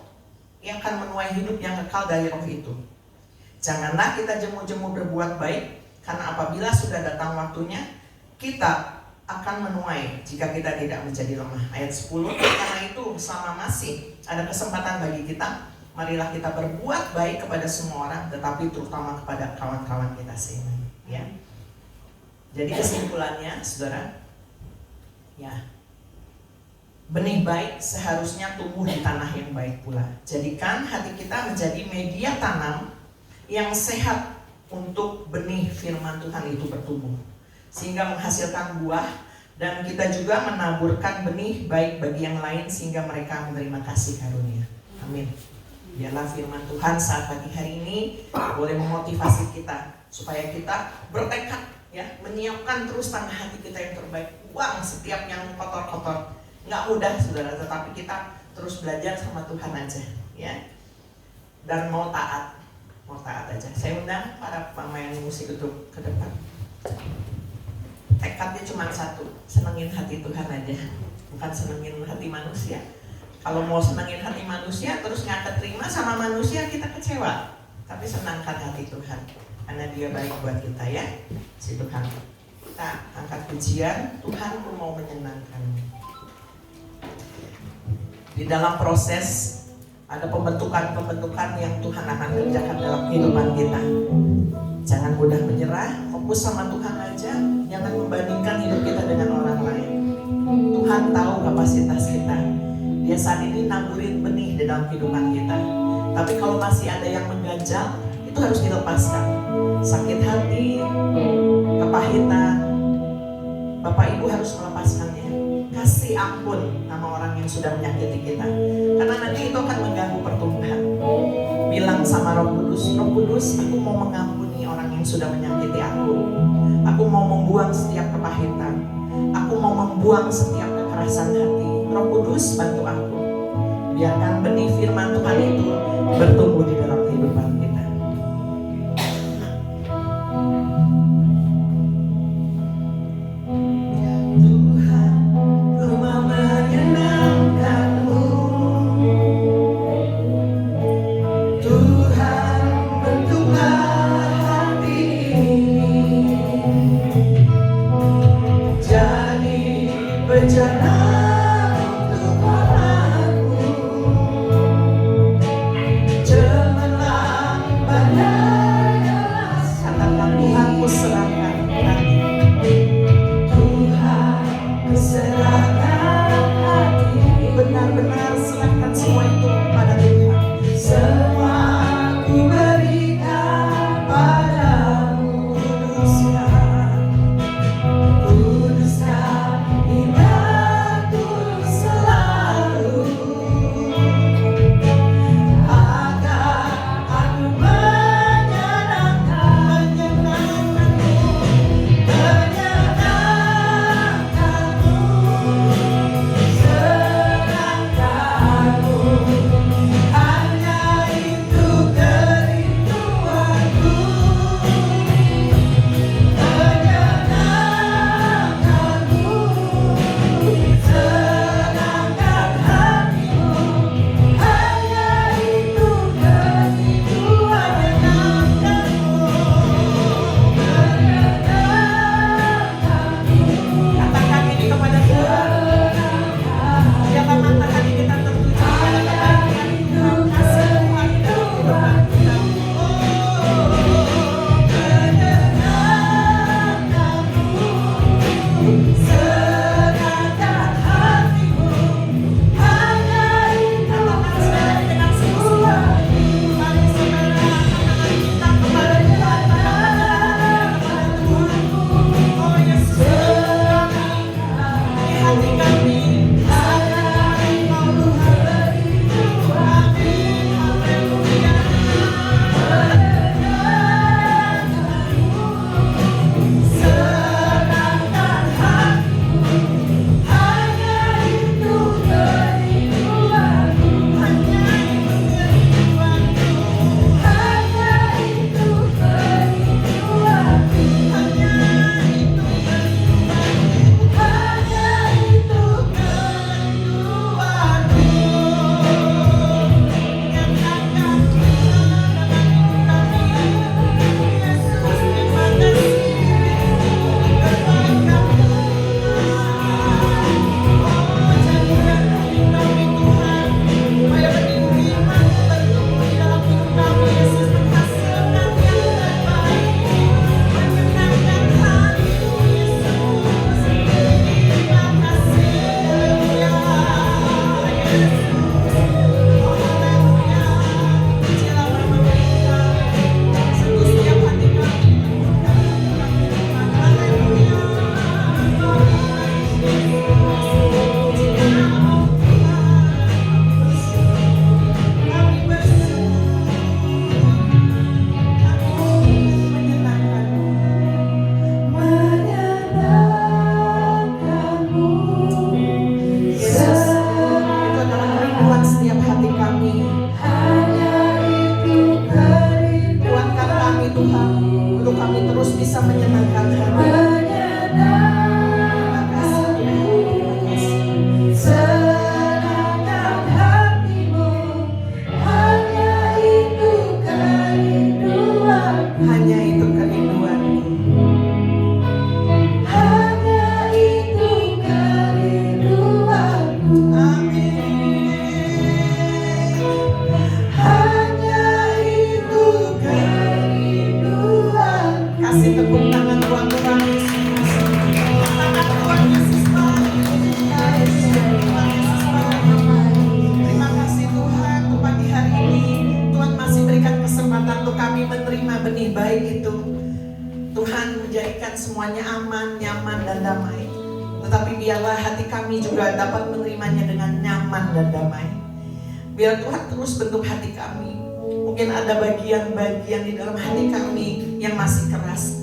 ia akan menuai hidup yang kekal dari roh itu. Janganlah kita jemu-jemu berbuat baik, karena apabila sudah datang waktunya, kita akan menuai jika kita tidak menjadi lemah. Ayat 10. Karena itu selama masih ada kesempatan bagi kita, marilah kita berbuat baik kepada semua orang, tetapi terutama kepada kawan-kawan kita seiman. Ya. Jadi kesimpulannya, saudara, ya, benih baik seharusnya tumbuh di tanah yang baik pula. Jadikan hati kita menjadi media tanam yang sehat untuk benih firman Tuhan itu bertumbuh, sehingga menghasilkan buah, dan kita juga menaburkan benih baik bagi yang lain sehingga mereka menerima kasih karunia. Amin. Biarlah firman Tuhan saat pagi hari ini boleh memotivasi kita supaya kita bertekad ya, menyiapkan terus tanah hati kita yang terbaik. Buang setiap yang kotor-kotor. Nggak mudah, saudara, tetapi kita terus belajar sama Tuhan aja ya. dan mau taat aja. Saya undang para pemain musik untuk ke depan. Tekadnya cuma satu, senengin hati Tuhan aja, bukan senengin hati manusia. Kalau mau senengin hati manusia terus nggak terima sama manusia, kita kecewa. Tapi senangkan hati Tuhan, karena Dia baik buat kita ya, si Tuhan. Kita angkat pujian, Tuhanku mau menyenangkan. Di dalam proses ada pembentukan yang Tuhan akan kerjakan dalam kehidupan kita. Jangan mudah menyerah, fokus sama Tuhan aja. Jangan membandingkan hidup kita dengan orang lain. Tuhan tahu kapasitas kita. Dia saat ini naburin benih di dalam kehidupan kita. Tapi kalau masih ada yang mengganjal, itu harus dilepaskan. Sakit hati, kepahitan, Bapak Ibu harus melepaskannya. Kasih ampun sama orang yang sudah menyakiti kita, karena nanti itu akan mengganggu pertumbuhan. Bilang sama Roh Kudus, Roh Kudus, aku mau mengampuni orang yang sudah menyakiti aku. Aku mau membuang setiap kepahitan. Aku mau membuang setiap kekerasan hati. Roh Kudus, bantu aku. Biarkan benih firman Tuhan itu bertumbuh di dalam kehidupan kita. Kudus, indah semuanya aman, nyaman, dan damai. Tetapi biarlah hati kami juga dapat menerimanya dengan nyaman dan damai. Biar Tuhan terus bentuk hati kami. Mungkin ada bagian-bagian di dalam hati kami yang masih keras,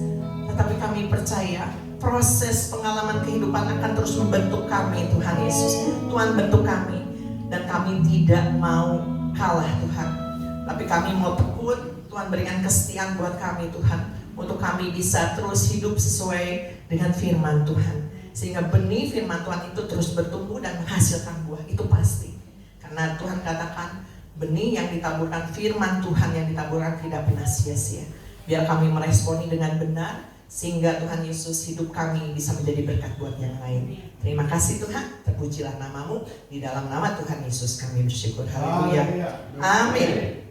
tetapi kami percaya proses pengalaman kehidupan akan terus membentuk kami, Tuhan Yesus. Tuhan bentuk kami, dan kami tidak mau kalah, Tuhan. Tapi kami mau tekun. Tuhan berikan kesetiaan buat kami, Tuhan, untuk kami bisa terus hidup sesuai dengan firman Tuhan, sehingga benih firman Tuhan itu terus bertumbuh dan menghasilkan buah. Itu pasti, karena Tuhan katakan benih yang ditaburkan, firman Tuhan yang ditaburkan tidak pernah sia-sia. Biar kami meresponi dengan benar, sehingga Tuhan Yesus, hidup kami bisa menjadi berkat buat yang lain. Terima kasih Tuhan, terpujilah namamu. Di dalam nama Tuhan Yesus kami bersyukur. Haleluya. Amin.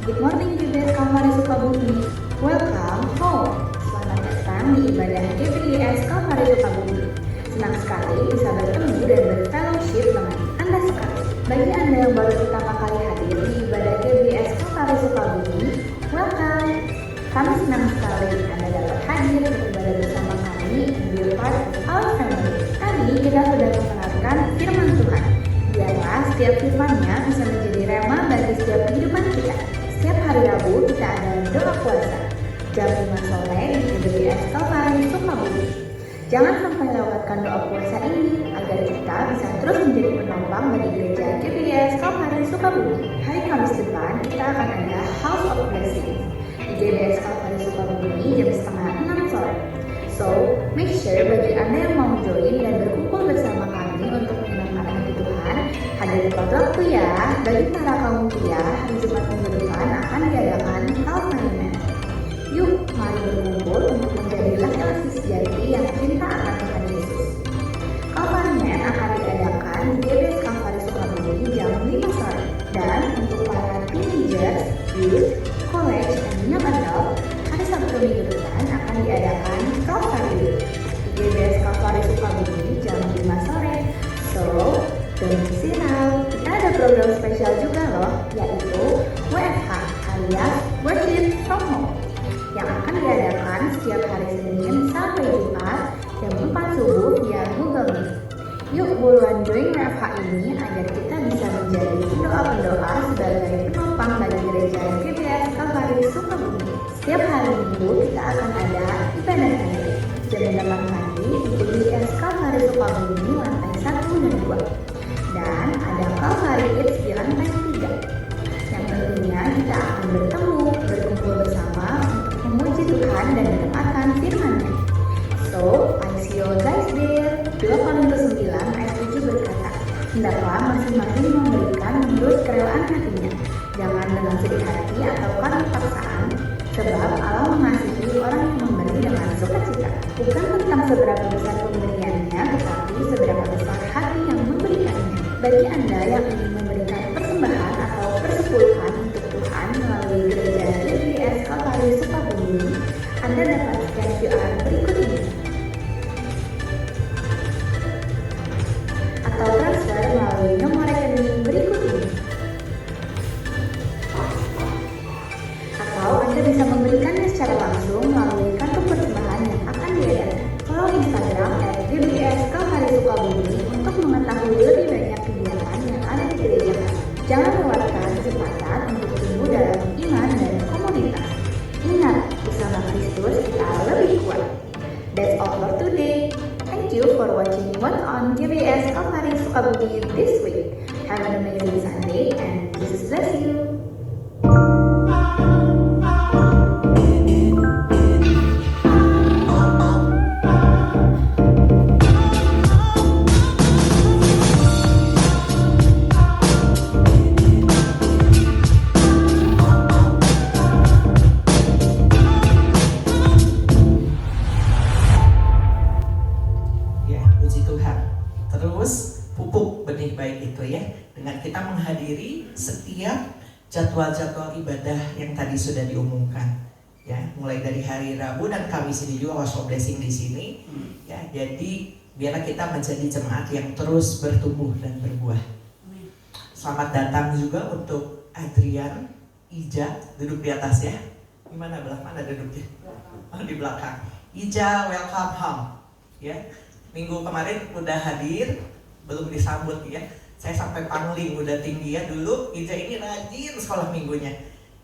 Good morning GBS Kalvari Sukabumi. Welcome home. Selamat datang di ibadah GBS Kalvari Sukabumi. Senang sekali bisa bertemu dan berfellowship dengan Anda sekalian. Bagi Anda yang baru pertama kali hadir di ibadah GBS Kalvari Sukabumi, welcome. Kami senang sekali Anda dapat hadir beribadah bersama kami and be part of our family. Tadi kita sudah mendengarkan firman Tuhan. Biarlah setiap firman-Nya bisa menjadi rema bagi setiap kehidupan kita. Setiap hari Rabu kita ada doa puasa jam 5 sore di GBS Kalvari Sukabumi. Jangan sampai lewatkan doa puasa ini agar kita bisa terus menjadi penopang bagi gereja GBS Kalvari Sukabumi. Hari Kamis depan kita akan ada House of Blessing di GBS Kalvari Sukabumi jam setengah 6 sore. So, make sure bagi Anda yang mau join dan berkumpul bersama kami untuk menyenangkan hati Tuhan, hadir tepat waktu ya. Bagi para kaum pria, hari Jumat minggu depan akan diadakan Kalvariman. Yuk, mari berkumpul untuk menjadi laki-laki sejati yang cinta akan Tuhan Yesus. Kalvariman akan diadakan di GBS Kalvari Sukabumi jam 5 sore. Dan untuk para teenagers, youth, college, dan young adult, hari Sabtu minggu depan akan diadakan Kalvari di GBS Kalvari Sukabumi jam 5 sore. So, don't miss it out. Kita ada program spesial juga loh, yaitu WFH alias Worship from Home, yang akan diadakan setiap hari Senin sampai Jumat jam 4 subuh via Google Meet. Yuk buruan join WFH ini agar kita bisa menjadi pendoa-pendoa sebagai penopang bagi gereja GBS Kalvari Sukabumi. Setiap hari Minggu kita akan ada ibadah hari jam 8 pagi di GBS Kalvari Sukabumi lantai 1 dan 2. Dan ada Kalvari Kids di lantai 3. Yang tentunya kita akan bertemu, berkumpul bersama untuk memuji Tuhan dan mendengarkan firman-Nya. So, I see you guys there. 2 Korintus 9 ayat 7 berkata, hendaklah masing-masing memberikan menurut kerelaan hatinya, jangan dengan sedih hati atau karena paksaan, sebab Allah mengasihi orang yang memberi dengan sukacita. Bukan tentang seberapa besar pemberiannya, tetapi seberapa besar hati yang memberikannya. Bagi Anda yang ingin memberikan persembahan atau persepuluhan untuk Tuhan melalui gereja GBS Kalvari Sukabumi, Anda dapat scan QR berikut ini, atau transfer melalui nomor rekening berikut ini. Atau Anda bisa memberikannya secara langsung melalui kartu persembahan yang akan diadakan. Follow Instagram @GBS Kalvari Sukabumi untuk mengetahui lebih banyak kegiatan yang ada di gereja kami. Jangan lewatkan kesempatan untuk tumbuh dalam iman dan komunitas. Ingat, bersama Kristus kita lebih kuat. That's all for today. Thank you for watching What's on GBS Kalvari Sukabumi this week. Have an amazing Sunday and Jesus bless you. Paulus, pupuk benih baik itu ya, dengan kita menghadiri setiap jadwal-jadwal ibadah yang tadi sudah diumumkan ya, mulai dari hari Rabu dan Kamis ini juga worship blessing di sini ya. Jadi biarlah kita menjadi jemaat yang terus bertumbuh dan berbuah. Selamat datang juga untuk Adrian, Ija, duduk di atas ya. Gimana, belah mana duduknya? Oh, di belakang. Ija, welcome home ya. Minggu kemarin udah hadir, belum disambut ya. Saya sampai pangling, udah tinggi ya dulu. Ija ini rajin sekolah minggunya.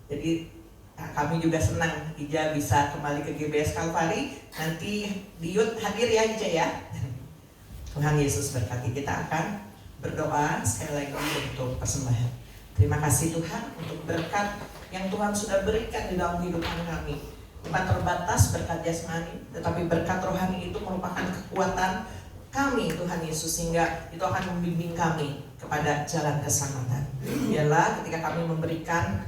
Jadi kami juga senang Ija bisa kembali ke GBS Kalvari. Nanti Diut hadir ya Ija ya. Tuhan Yesus berkati. Kita akan berdoa sekali lagi untuk persembahan. Terima kasih Tuhan untuk berkat yang Tuhan sudah berikan di dalam kehidupan kami. Bukan terbatas berkat jasmani, tetapi berkat rohani itu merupakan kekuatan kami Tuhan Yesus, sehingga itu akan membimbing kami kepada jalan keselamatan. Biarlah ketika kami memberikan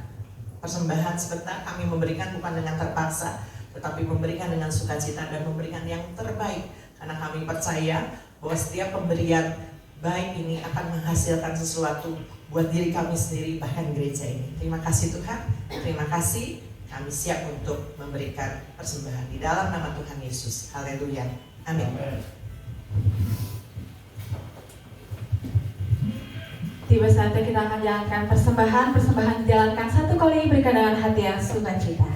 persembahan sebentar, kami memberikan bukan dengan terpaksa, tetapi memberikan dengan sukacita dan memberikan yang terbaik, karena kami percaya bahwa setiap pemberian baik ini akan menghasilkan sesuatu buat diri kami sendiri, bahkan gereja ini. Terima kasih Tuhan, terima kasih. Kami siap untuk memberikan persembahan di dalam nama Tuhan Yesus. Haleluya. Amin. Tiba saatnya kita akan jalankan persembahan. Persembahan dijalankan satu kali, berikan dengan hati yang sukacita.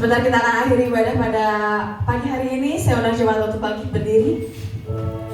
Sebentar kita akan akhiri ibadah pada pagi hari ini. Saya undang jemaat untuk bangkit berdiri. Aku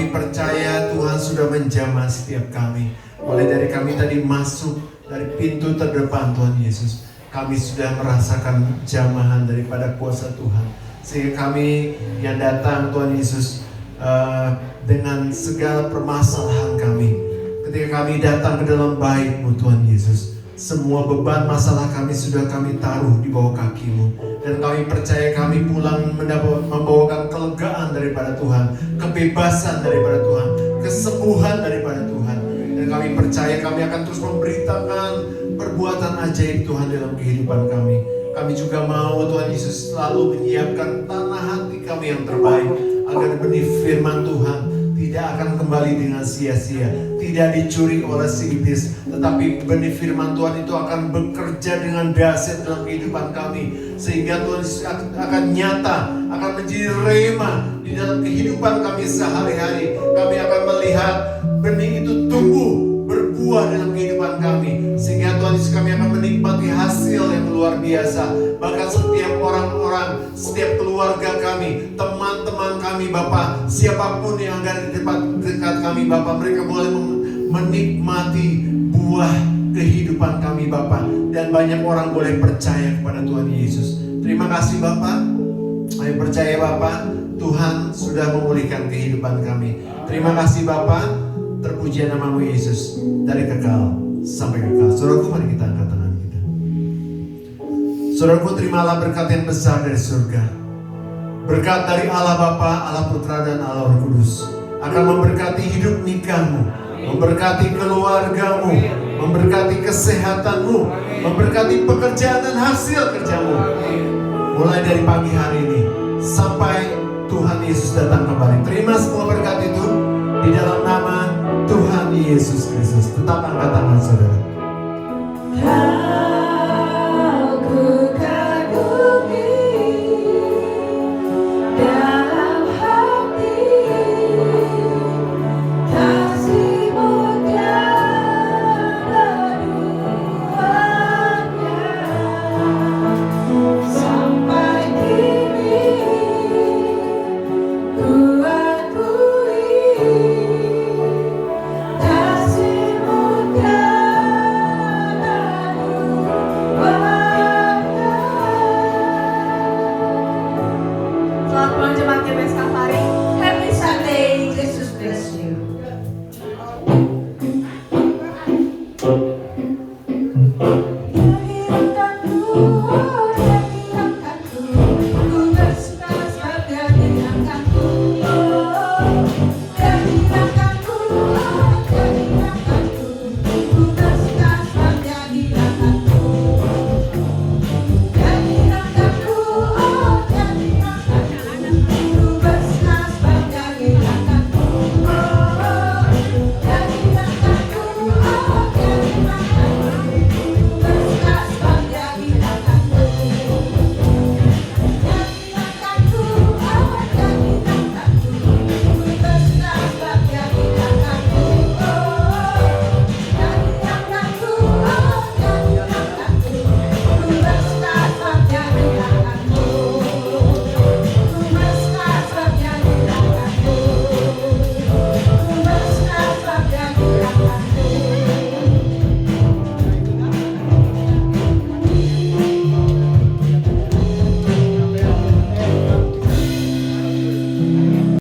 kami percaya Tuhan sudah menjamah setiap kami. Mulai dari kami tadi masuk dari pintu terdepan Tuhan Yesus, kami sudah merasakan jamahan daripada kuasa Tuhan. Sehingga kami yang datang Tuhan Yesus dengan segala permasalahan kami, ketika kami datang ke dalam bait-Mu Tuhan Yesus, semua beban masalah kami sudah kami taruh di bawah kaki-Mu. Dan kami percaya kami pulang membawakan kelegaan daripada Tuhan, kebebasan daripada Tuhan, kesembuhan daripada Tuhan. Dan kami percaya kami akan terus memberitakan perbuatan ajaib Tuhan dalam kehidupan kami. Kami juga mau Tuhan Yesus selalu menyiapkan tanah hati kami yang terbaik, agar benih firman Tuhan tidak akan kembali dengan sia-sia, tidak dicuri oleh si iblis, tetapi benih firman Tuhan itu akan bekerja dengan dahsyat dalam kehidupan kami, sehingga Tuhan Yesus akan nyata, akan menjadi rema di dalam kehidupan kami sehari-hari. Kami akan melihat benih itu tumbuh, berbuah dalam kehidupan kami, sehingga Tuhan Yesus kami akan menikmati hasil yang luar biasa. Bahkan setiap orang-orang, setiap keluarga kami, teman-teman kami Bapa, siapapun yang ada di dekat kami Bapa, mereka boleh menikmati buah kehidupan kami Bapa, dan banyak orang boleh percaya kepada Tuhan Yesus. Terima kasih Bapa. Kami percaya Bapa, Tuhan sudah memulihkan kehidupan kami. Terima kasih Bapa. Terpuji nama-Mu Yesus dari kekal sampai kekal. Saudaraku, mari kita angkat tangan kita. Saudaraku, terimalah berkat yang besar dari surga. Berkat dari Allah Bapa, Allah Putra dan Allah Roh Kudus akan memberkati hidup nikahmu, memberkati keluargamu, memberkati kesehatanmu, memberkati pekerjaan dan hasil kerjamu. Mulai dari pagi hari ini sampai Tuhan Yesus datang kembali. Terima semua berkat itu di dalam nama Tuhan Yesus Kristus. Tetap angkat tangan saudara. Aku kagumi dalam hati kasih-Mu tiada duanya, sampai kini ku akui kasih-Mu tiada duanya. Selamat pulang jemaat GBS Kalvari. Happy Sunday. Jesus bless you.